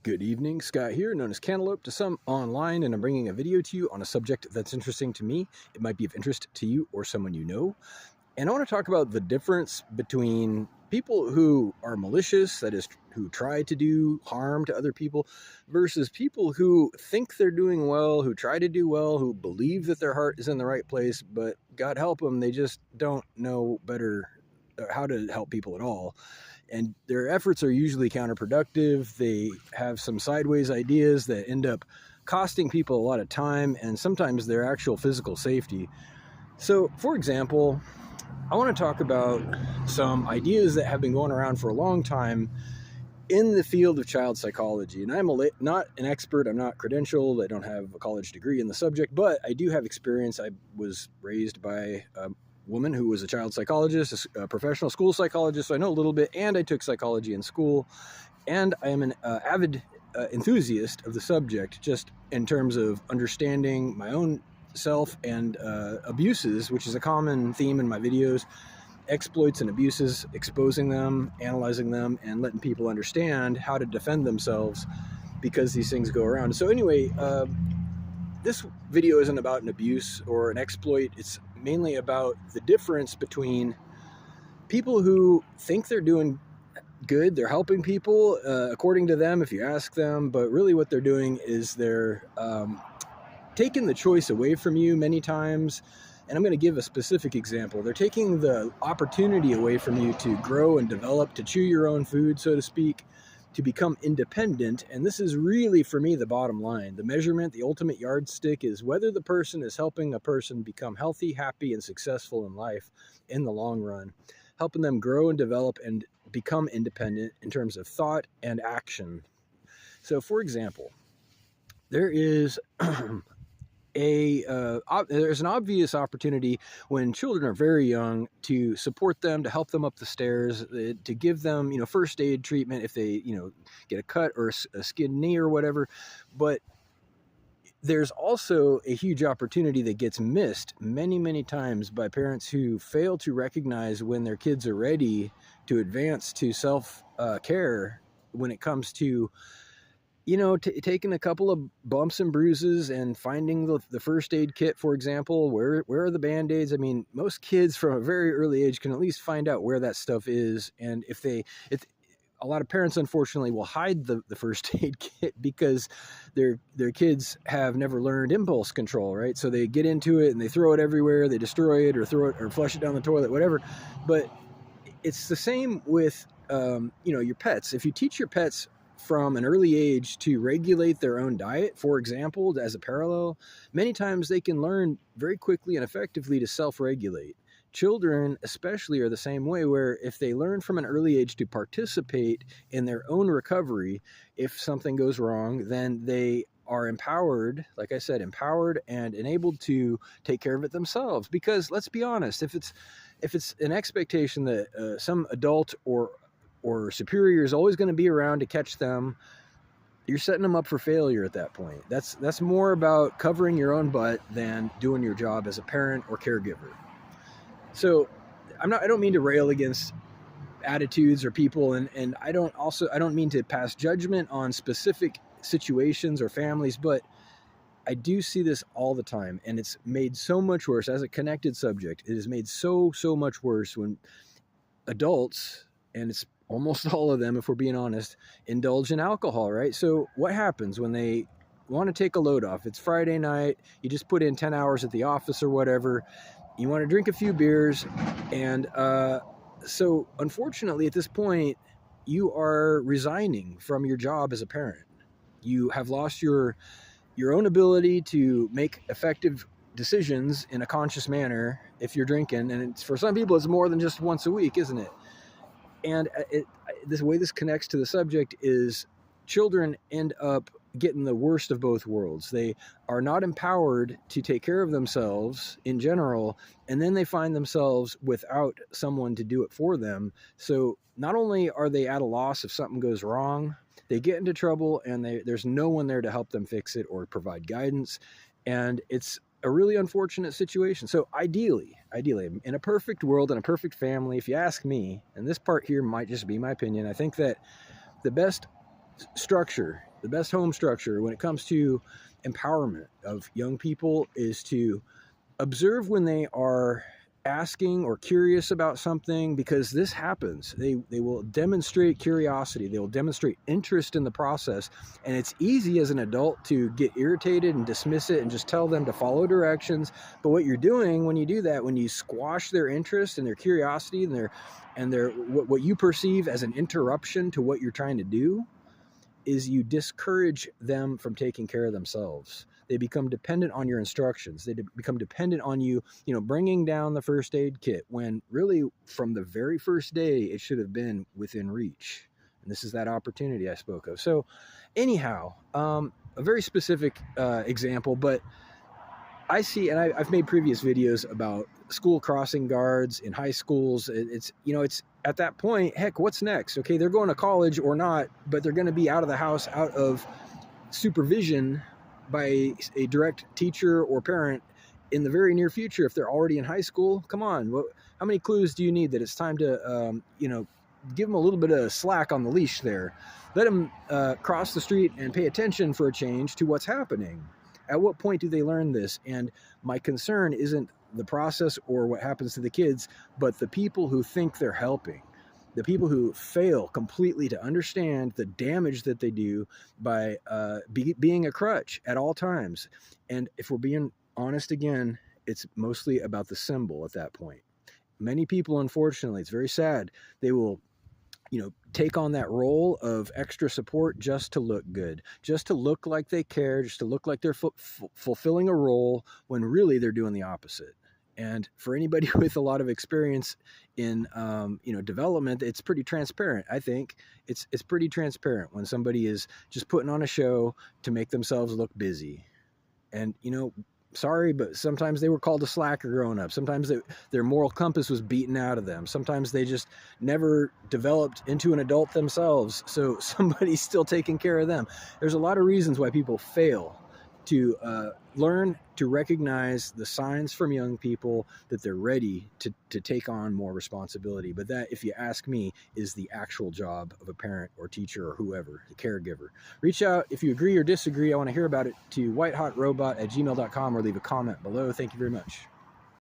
Good evening, Scott here, known as Cantaloupe to some online, and I'm bringing a video to you on a subject that's interesting to me. It might be of interest to you or someone you know. And I want to talk about the difference between people who are malicious, that is, who try to do harm to other people, versus people who think they're doing well, who try to do well, who believe that their heart is in the right place, but God help them, they just don't know better how to help people at all. And their efforts are usually counterproductive. They have some sideways ideas that end up costing people a lot of time and sometimes their actual physical safety. So, for example, I want to talk about some ideas that have been going around for a long time in the field of child psychology. And I'm not an expert, I'm not credentialed, I don't have a college degree in the subject, but I do have experience. I was raised by a woman who was a child psychologist, a professional school psychologist, so I know a little bit, and I took psychology in school, and I am an avid enthusiast of the subject, just in terms of understanding my own self and abuses, which is a common theme in my videos, exploits and abuses, exposing them, analyzing them, and letting people understand how to defend themselves because these things go around. So anyway, this video isn't about an abuse or an exploit. It's mainly about the difference between people who think they're doing good, they're helping people, according to them, if you ask them, but really what they're doing is they're taking the choice away from you many times. And I'm going to give a specific example. They're taking the opportunity away from you to grow and develop, to chew your own food, so to speak, to become independent. And this is really, for me, the bottom line. The measurement, the ultimate yardstick is whether the person is helping a person become healthy, happy, and successful in life in the long run, helping them grow and develop and become independent in terms of thought and action. So, for example, there is there's an obvious opportunity when children are very young to support them, to help them up the stairs, to give them, first aid treatment if they, get a cut or a skinned knee or whatever. But there's also a huge opportunity that gets missed many, many times by parents who fail to recognize when their kids are ready to advance to self-care when it comes to taking a couple of bumps and bruises and finding the first aid kit, for example. Where are the Band-Aids? I mean, most kids from a very early age can at least find out where that stuff is. And if a lot of parents, unfortunately, will hide the first aid kit because their kids have never learned impulse control, right? So they get into it and they throw it everywhere, they destroy it or throw it or flush it down the toilet, whatever. But it's the same with, your pets. If you teach your pets from an early age to regulate their own diet, for example, as a parallel, many times they can learn very quickly and effectively to self-regulate. Children especially are the same way, where if they learn from an early age to participate in their own recovery, if something goes wrong, then they are empowered, like I said, empowered and enabled to take care of it themselves. Because let's be honest, if it's an expectation that some adult or superior is always going to be around to catch them, you're setting them up for failure at that point. That's more about covering your own butt than doing your job as a parent or caregiver. So I don't mean to rail against attitudes or people, and I don't mean to pass judgment on specific situations or families, but I do see this all the time, and it's made so much worse as a connected subject. It is made so much worse when adults, and it's almost all of them, if we're being honest, indulge in alcohol, right? So what happens when they want to take a load off? It's Friday night, you just put in 10 hours at the office or whatever, you want to drink a few beers, and so unfortunately at this point, you are resigning from your job as a parent. You have lost your own ability to make effective decisions in a conscious manner if you're drinking, and for some people it's more than just once a week, isn't it? And this way this connects to the subject is children end up getting the worst of both worlds. They are not empowered to take care of themselves in general, and then they find themselves without someone to do it for them. So not only are they at a loss if something goes wrong, they get into trouble and there's no one there to help them fix it or provide guidance. And it's a really unfortunate situation. So ideally, in a perfect world, in a perfect family, if you ask me, and this part here might just be my opinion, I think that the best structure, the best home structure when it comes to empowerment of young people is to observe when they are asking or curious about something, because this happens. They will demonstrate curiosity, they will demonstrate interest in the process, and it's easy as an adult to get irritated and dismiss it and just tell them to follow directions. But what you're doing when you do that, when you squash their interest and their curiosity and their what you perceive as an interruption to what you're trying to do, is you discourage them from taking care of themselves. They become dependent on your instructions. They become dependent on you, bringing down the first aid kit, when really from the very first day it should have been within reach. And this is that opportunity I spoke of. So anyhow, a very specific example, but I see, and I've made previous videos about school crossing guards in high schools. It's at that point, heck, what's next? Okay, they're going to college or not, but they're going to be out of the house, out of supervision by a direct teacher or parent in the very near future. If they're already in high school, come on, how many clues do you need that it's time to, give them a little bit of slack on the leash there? Let them cross the street and pay attention for a change to what's happening. At what point do they learn this? And my concern isn't the process or what happens to the kids, but the people who think they're helping, the people who fail completely to understand the damage that they do by being a crutch at all times. And if we're being honest again, it's mostly about the symbol at that point. Many people, unfortunately, it's very sad, they will take on that role of extra support just to look good, just to look like they care, just to look like they're fulfilling a role, when really they're doing the opposite. And for anybody with a lot of experience in development, it's pretty transparent. I think it's pretty transparent when somebody is just putting on a show to make themselves look busy. And sorry, but sometimes they were called a slacker growing up. Sometimes their moral compass was beaten out of them. Sometimes they just never developed into an adult themselves, so somebody's still taking care of them. There's a lot of reasons why people fail to learn to recognize the signs from young people that they're ready to take on more responsibility. But that, if you ask me, is the actual job of a parent or teacher or whoever, the caregiver. Reach out if you agree or disagree. I want to hear about it to whitehotrobot@gmail.com, or leave a comment below. Thank you very much.